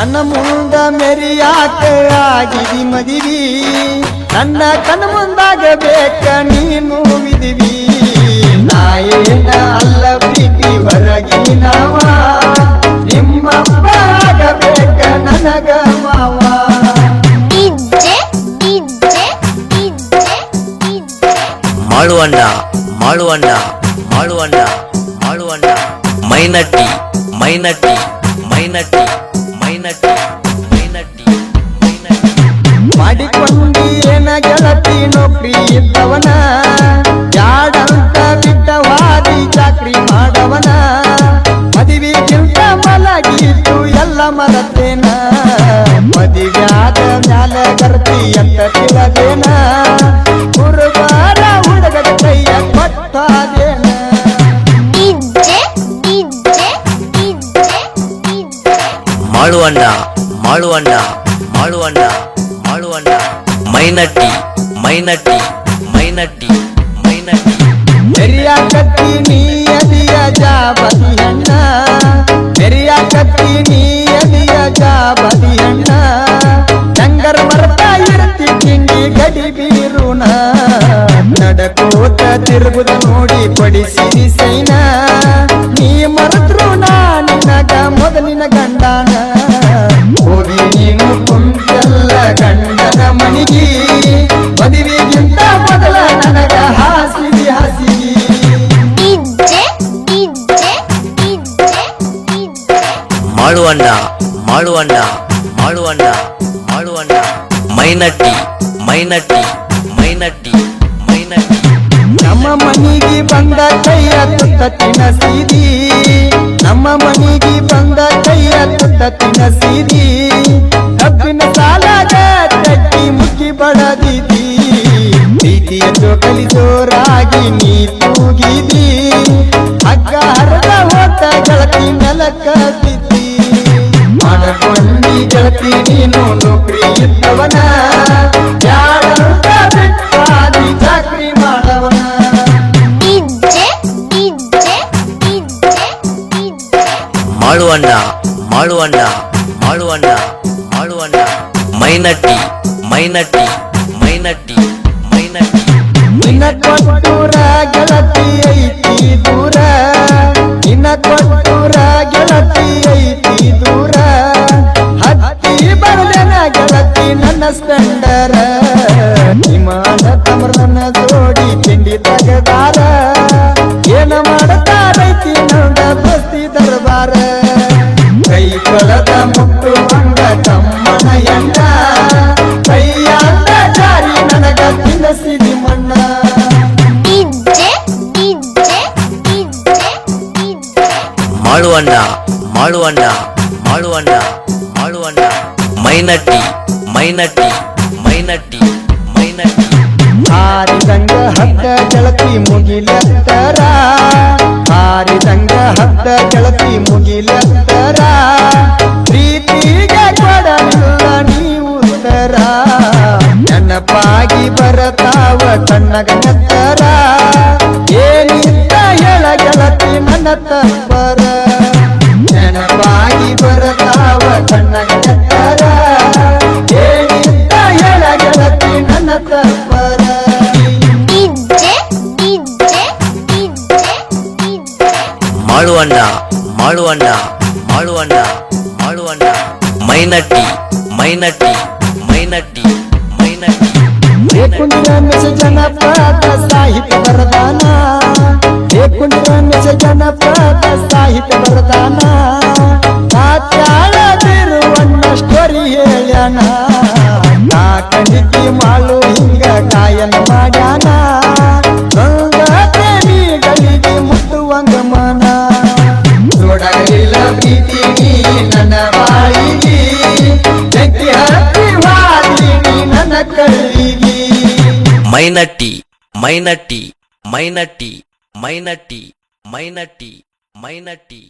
ನನ್ನ ಮುಂದ ಮೆರಿಯಾಕ ಆಗಿದಿ ಮದಿವಿ ನನ್ನ ಕಣ್ಣ ಮುಂದಾಗಬೇಕ ನೀನು ವಿದಿವಿ ನಾಯೇನ ಅಲ್ಲ ಪ್ರೀತಿ ಹೊರಗಿನವ ನಿಮ್ಮಪ್ಪ ಆಗಬೇಕ ನನಗ ಮಾವ ಮಾಳುವಣ್ಣ ಮಾಳುವಣ್ಣ ಮಾಳುವಣ್ಣ ಮಾಳುವಣ್ಣ ಮೈನಟ್ಟಿ ಮೈನಟ್ಟಿ ಮೈನಟ್ಟಿ ಮೈನಟ್ಟಿ ಮೈನಟ್ಟಿ ಮೈನಟ್ಟಿ ಮಾಡಿಕೊಂಡಿ ಏನ ಗೆಳತಿ ನೌಕರಿ ಇದ್ದವನ ಯಾಡಂತ ಬಿಟ್ಟವಾದಿ ಚಾಕ್ರಿ ಮಾಡವನ ಮದುವೆಗಿಂತ ಮಲಗಿದ್ದು ಎಲ್ಲ ಮರತೇನ ಮದುವೆಯಾದ ಮ್ಯಾಲ ಗರ್ತಿ ಅಂತ ತಿಳದೇನ ಗುರುವಾರ ಹುಡುಗದ ಕೈಯ ಕೊಟ್ಟಾದೇನ ಮಾಳುವಣ್ಣ ಮಾಳುವಣ್ಣ ಮಾಳುವಣ್ಣ ಮಾಳುವಣ್ಣ ಮೈನಟ್ಟಿ ಮೈನಟ್ಟಿ ಮೈನಟ್ಟಿ ಮೈನಟ್ಟಿ ಮೆರಿಯಾಕತ್ತಿ ನೀಯದಿಯ ಜಾಬದಿ ಅಣ್ಣ ಮೆರಿಯಾಕತ್ತಿ ನೀಯದಿಯ ಜಾಬದಿ ಅಣ್ಣ ಜಂಗರ್ ಮರ್ತಾ ಇರ್ತಿ ಕಿಂಡಿ ಗಡಿ ಬೀರುನ ನಡಕೋತ ತಿರುಗುದ ನೋಡಿ ಕೊಡಿಸಿದಿ ಸೈನ ನೀ ಮರೆತ್ರು ನಾ ನಿನಗ ಮೊದಲಿನ ಗಂಡನ ಹೋಗಿ ನೀನು ಕುಂತೆಲ್ಲ ಗಂಡನ ಮನಿಗಿ ಮದುವೆಗಿಂತ ಮೊದಲ ನನಗ ಹಾಸಿದಿ ಹಾಸಿದಿ ಮಾಳುವಣ್ಣ ಮಾಳುವಣ್ಣ ಮಾಳುವಣ್ಣ ಮಾಳುವಣ್ಣ ಮೈನಟ್ಟಿ ಮೈನಟ್ಟಿ ಮೈನಟ್ಟಿ ಮೈನಟ್ಟಿ ನಮ್ಮ ಮನಿಗೆ ಬಂದ ಕೈಯ ತುತ್ತ ತಿನಸಿದಿ ನಮ್ಮ ಮನಿಗೆ ಬಂದ ಕೈಯ ತುತ್ತ ತಿನಸಿದಿ ಕಬ್ಬಿನ ಸಾಲಾಗ ತಟ್ಟಿ ಮುಕ್ಕಿ ಬಡದಿದಿ ಪ್ರೀತಿಯ ಜೋಕಲಿ ಜೋರಾಗಿ ನೀ ತೂಗಿದಿ ಹಗ್ಗ ಹರದ ಹೋತ ಗೆಳತಿ ನೆಲಕ್ಕ ಬಿದ್ದಿ ಮಾಡಕೊಂಡಿ ಗೆಳತಿ ನೀನು ನೌಕರಿ ಇದ್ದವನ ಯಾರಂತ ಬಿಟ್ಟಾದಿ ಚಾಕ್ರಿ ಮಾಡವನ ಮಾಳುವಣ್ಣ ಮಾಳುವಣ್ಣ ಮಾಳುವಣ್ಣ ಮಾಳುವಣ್ಣ ಮೈನಟ್ಟಿ ಮೈನಟ್ಟಿ ಮೈನಟ್ಟಿ ಮೈನಟ್ಟಿ ನಿನ್ನ ಕೊಟ್ಟೂರ ಗೆಳತಿ ಐತಿ ದೂರ ನಿನ್ನ ಕೊಟ್ಟೂರ ಗೆಳತಿ ಐತಿ ದೂರ ಹತ್ತಿ ಬರಲೆನ ಗೆಳತಿ ನನ್ನ ಸ್ಪೆಂಡರ ವಿಮಾನ ತಮರನ ಜೋಡಿ ತಿಂಡಿ ತಗದಾರ ಏನ ಮಾಡತಾರೈತಿ ನೋಡ ಬಸ್ತಿ ದರ್ಬಾರ ಕೈ ಕೊಳದ ಮುಟ್ಟು ಬಂದ ತಮ್ಮನ ಎಂಡ ಕೈಯಾದ ಜಾರಿ ನನಗ ತಿನ್ನಸಿದಿ ಮಣ್ಣ ಮಾಳುವಣ್ಣ ಮಾಳುವಣ್ಣ ಮಾಳುವಣ್ಣ ಮಾಳುವಣ್ಣ ಮೈನಟ್ಟಿ ಮೈನಟ್ಟಿ ಮೈನಟ್ಟಿ ಮೈನಟ್ಟಿ ಹಾರಿದಂಗ ಹದ್ದ ಗೆಳತಿ ಮುಗಿಲೆತ್ತರ ಹಾರಿದಂಗ ಹದ್ದ ಗೆಳತಿ ಮುಗಿಲೆತ್ತರ ಪ್ರೀತಿಗೆ ಕೊಡಲಿಲ್ಲ ನೀವು ಉತ್ತರ ನೆನಪಾಗಿ ಬರತಾವ ಕಣ್ಣಗ ನೆತ್ತರ ಏನಿದ್ದ ಹೇಳ ಗೆಳತಿ ನನ್ನ ತಪ್ಪರ ನೆನಪಾಗಿ ಬರತಾವ ಕಣ್ಣಗ ನೆತ್ತರ ಏನಿದ್ದ ಹೇಳ ಗೆಳತಿ ನನ್ನ ತಪ್ಪರ ಮಾಳುವಣ್ಣ ಮಾಳುವಣ್ಣ ಮಾಳುವಣ್ಣ ಮಾಳುವಣ್ಣ ಮೈನಟ್ಟಿ ಮೈನಟ್ಟಿ ಮೈನಟ್ಟಿ ಮೈನಟ್ಟಿ ಕುಂದ್ರ ಮೆಸ ಜನಪದ ಸಾಹಿತ್ಯ ವರದಾನ ಕುಂದ್ರ ಮೆಸ ಜನಪದ ಸಾಹಿತ್ಯ ವರದಾನ ತಾತ್ಯಾಳದಿರುವಣ್ಣ ಸ್ಟೋರಿ ಹೇಳ್ಯಾನ ನಾ ಕಣಿತಿ ಮಾಳು ಹಿಂಗ ಗಾಯನ ಮಾಡ್ಯಾನ ಗಂಗ ಪ್ರೇಮಿಗಳಿಗೆ ಮುಟ್ಟುವಂಗ ಮನ ನೋಡಲಿಲ್ಲ ಪ್ರೀತಿ ನೀ ನನ್ನ ಬಾಳಿಗಿ ಬೆಂಕಿ ಹತ್ತಿ ವಾದಿನಿ ನನ್ನ ಕಳ್ಳಿಗಿ ಮೈನಟ್ಟಿ ಮೈನಟ್ಟಿ ಮೈನಟ್ಟಿ ಮೈನಟ್ಟಿ ಮೈನಟ್ಟಿ ಮೈನಟ್ಟಿ